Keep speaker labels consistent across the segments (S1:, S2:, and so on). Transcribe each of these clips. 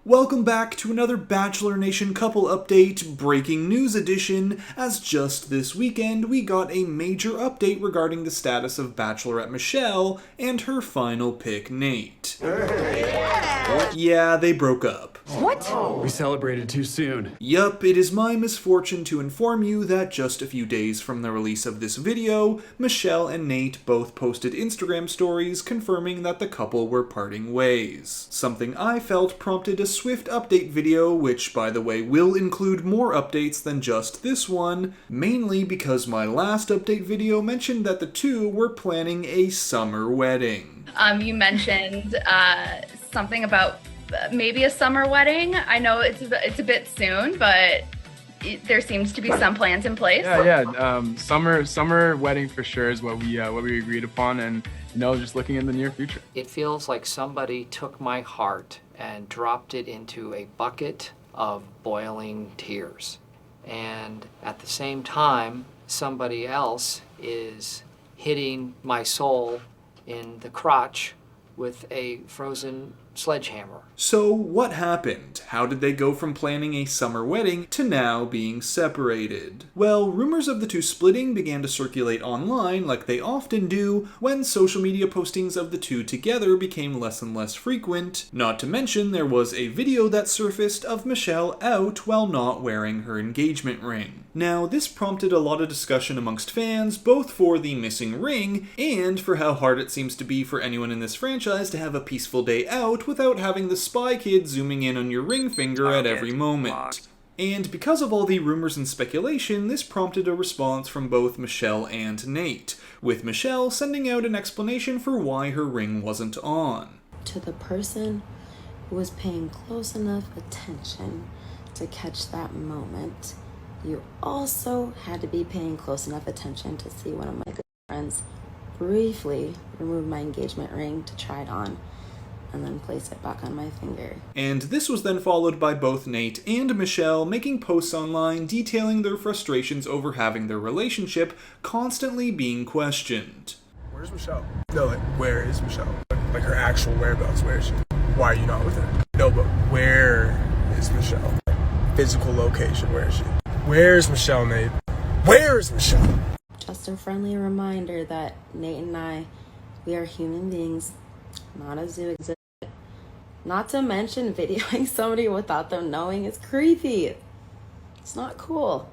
S1: Welcome back to another Bachelor Nation couple update, breaking news edition, as just this weekend we got a major update regarding the status of Bachelorette Michelle and her final pick, Nayte. Yeah, they broke up.
S2: What? We celebrated too soon.
S1: Yup, it is my misfortune to inform you that just a few days from the release of this video, Michelle and Nayte both posted Instagram stories confirming that the couple were parting ways. Something I felt prompted a swift update video, which by the way will include more updates than just this one, mainly because my last update video mentioned that the two were planning a summer wedding.
S3: You mentioned something about maybe a summer wedding. I know it's a bit soon, but there seems to be some plans in place.
S2: Summer wedding for sure is what we agreed upon, and just looking in the near future.
S4: It feels like somebody took my heart and dropped it into a bucket of boiling tears, and at the same time somebody else is hitting my soul in the crotch with a frozen sledgehammer.
S1: So what happened? How did they go from planning a summer wedding to now being separated? Well, rumors of the two splitting began to circulate online like they often do when social media postings of the two together became less and less frequent. Not to mention there was a video that surfaced of Michelle out while not wearing her engagement ring. Now, this prompted a lot of discussion amongst fans, both for the missing ring and for how hard it seems to be for anyone in this franchise to have a peaceful day out without having the spy kid zooming in on your ring finger at every moment. And because of all the rumors and speculation, this prompted a response from both Michelle and Nayte, with Michelle sending out an explanation for why her ring wasn't on.
S5: To the person who was paying close enough attention to catch that moment, you also had to be paying close enough attention to see one of my good friends briefly remove my engagement ring to try it on and then place it back on my finger.
S1: And this was then followed by both Nayte and Michelle making posts online detailing their frustrations over having their relationship constantly being questioned.
S6: Where's Michelle? No, where is Michelle? Like her actual whereabouts, where is she? Why are you not with her? No, but where is Michelle? Physical location, where is she? Where's Michelle, Nayte? Where's Michelle?
S5: Just a friendly reminder that Nayte and I, we are human beings, not a zoo exhibit. Not to mention videoing somebody without them knowing is creepy. It's not cool.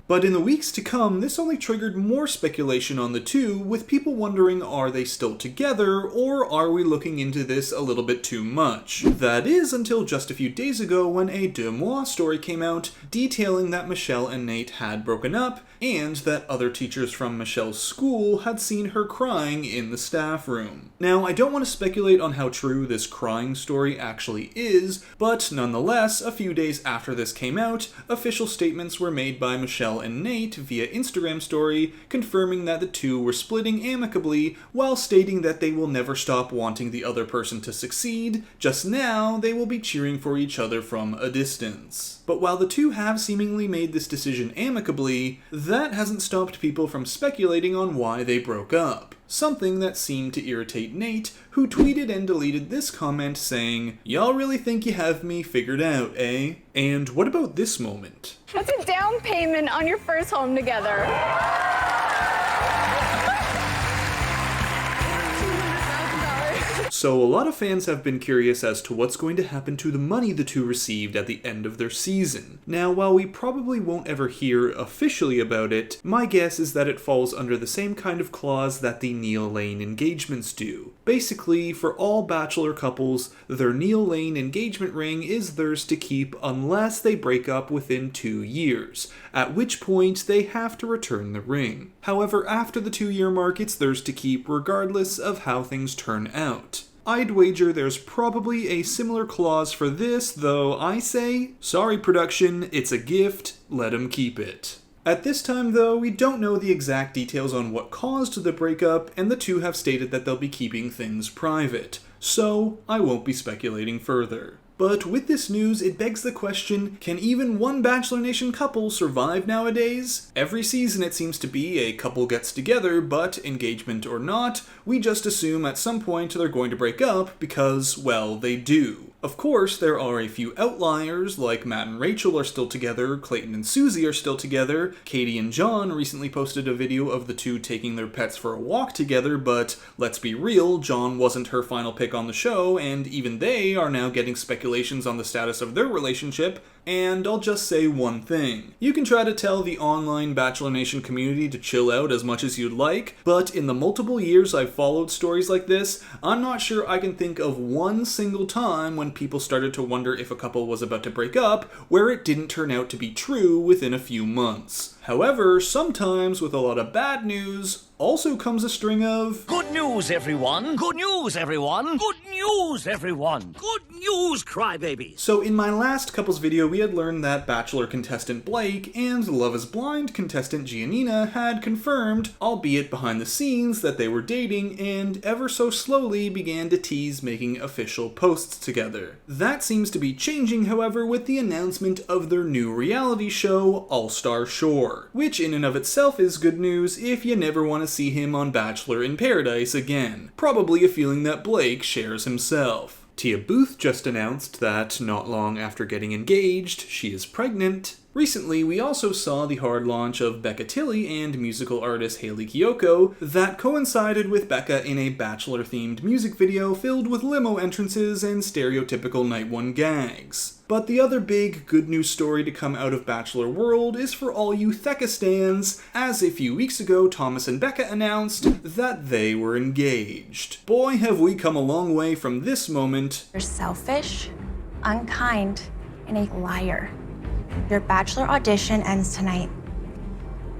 S1: But in the weeks to come, this only triggered more speculation on the two, with people wondering, are they still together, or are we looking into this a little bit too much? That is until just a few days ago when a Deux Mois story came out detailing that Michelle and Nayte had broken up, and that other teachers from Michelle's school had seen her crying in the staff room. Now, I don't want to speculate on how true this crying story actually is, but nonetheless, a few days after this came out, official statements were made by Michelle and Nayte via Instagram story confirming that the two were splitting amicably while stating that they will never stop wanting the other person to succeed, just now they will be cheering for each other from a distance. But while the two have seemingly made this decision amicably, that hasn't stopped people from speculating on why they broke up. Something that seemed to irritate Nayte, who tweeted and deleted this comment saying, "Y'all really think you have me figured out, eh?" And what about this moment?
S7: What's a down payment on your first home together?
S1: So a lot of fans have been curious as to what's going to happen to the money the two received at the end of their season. Now, while we probably won't ever hear officially about it, my guess is that it falls under the same kind of clause that the Neil Lane engagements do. Basically, for all Bachelor couples, their Neil Lane engagement ring is theirs to keep unless they break up within 2 years, at which point they have to return the ring. However, after the 2-year mark, it's theirs to keep regardless of how things turn out. I'd wager there's probably a similar clause for this, though I say, sorry production, it's a gift, let 'em keep it. At this time though, we don't know the exact details on what caused the breakup, and the two have stated that they'll be keeping things private, so I won't be speculating further. But with this news, it begs the question, can even one Bachelor Nation couple survive nowadays? Every season it seems to be a couple gets together, but engagement or not, we just assume at some point they're going to break up because, well, they do. Of course, there are a few outliers, like Matt and Rachel are still together, Clayton and Susie are still together, Katie and John recently posted a video of the two taking their pets for a walk together, but let's be real, John wasn't her final pick on the show, and even they are now getting speculations on the status of their relationship. And I'll just say one thing. You can try to tell the online Bachelor Nation community to chill out as much as you'd like, but in the multiple years I've followed stories like this, I'm not sure I can think of one single time when people started to wonder if a couple was about to break up, where it didn't turn out to be true within a few months. However, sometimes with a lot of bad news, also comes a string of
S8: good news, everyone! Good news, everyone! Good news, everyone! Good news, crybabies!
S1: So in my last couples video, we had learned that Bachelor contestant Blake and Love is Blind contestant Giannina had confirmed, albeit behind the scenes, that they were dating and ever so slowly began to tease making official posts together. That seems to be changing, however, with the announcement of their new reality show, All-Star Shore, which in and of itself is good news if you never want to see him on Bachelor in Paradise again. Probably a feeling that Blake shares himself. Tia Booth just announced that, not long after getting engaged, she is pregnant. Recently, we also saw the hard launch of Becca Tilley and musical artist Hayley Kiyoko that coincided with Becca in a Bachelor-themed music video filled with limo entrances and stereotypical Night 1 gags. But the other big good news story to come out of Bachelor world is for all you Theka stans, as a few weeks ago Thomas and Becca announced that they were engaged. Boy, have we come a long way from this moment.
S9: You're selfish, unkind, and a liar. Your Bachelor audition ends tonight,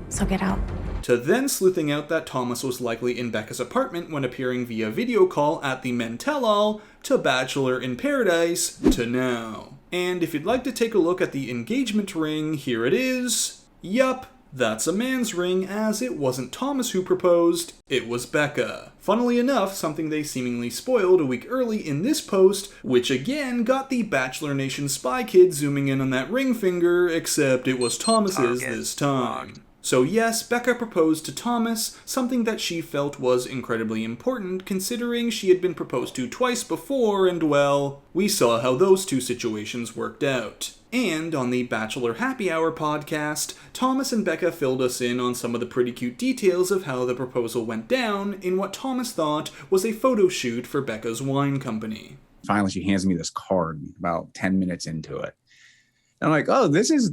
S9: so get out.
S1: To then sleuthing out that Thomas was likely in Becca's apartment when appearing via video call at the Men Tell All, to Bachelor in Paradise, to now. And if you'd like to take a look at the engagement ring, here it is. Yup, that's a man's ring, as it wasn't Thomas who proposed, it was Becca. Funnily enough, something they seemingly spoiled a week early in this post, which again got the Bachelor Nation spy kid zooming in on that ring finger, except it was Thomas's this time. So yes, Becca proposed to Thomas, something that she felt was incredibly important considering she had been proposed to twice before, and well, we saw how those two situations worked out. And on the Bachelor Happy Hour podcast, Thomas and Becca filled us in on some of the pretty cute details of how the proposal went down in what Thomas thought was a photo shoot for Becca's wine company.
S10: Finally, she hands me this card about 10 minutes into it. I'm like, oh, this is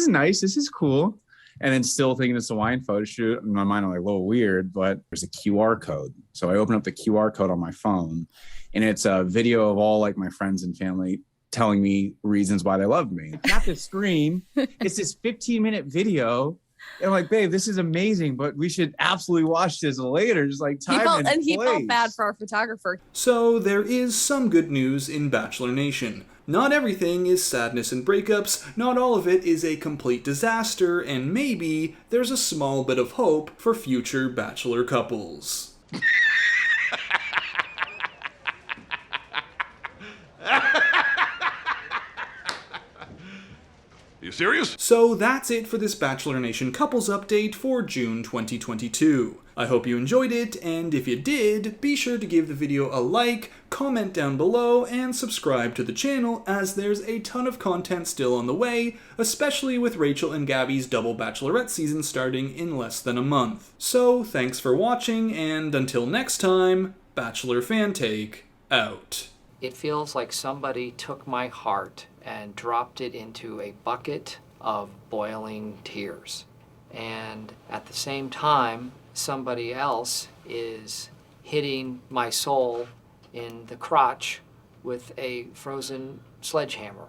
S10: nice. This is cool. And then still thinking it's a wine photo shoot. In my mind, I'm like, a little weird, but there's a QR code. So I open up the QR code on my phone, and it's a video of all like my friends and family telling me reasons why they love me. Not the screen. It's this 15-minute video. And I'm like, babe, this is amazing, but we should absolutely watch this later. Just like time
S11: he felt bad for our photographer.
S1: So there is some good news in Bachelor Nation. Not everything is sadness and breakups, not all of it is a complete disaster, and maybe there's a small bit of hope for future Bachelor couples.
S12: You serious?
S1: So that's it for this Bachelor Nation couples update for June 2022. I hope you enjoyed it, and if you did, be sure to give the video a like, comment down below, and subscribe to the channel, as there's a ton of content still on the way, especially with Rachel and Gabby's double Bachelorette season starting in less than a month. So thanks for watching, and until next time, Bachelor Fantake out.
S4: It feels like somebody took my heart and dropped it into a bucket of boiling tears. And at the same time, somebody else is hitting my soul in the crotch with a frozen sledgehammer.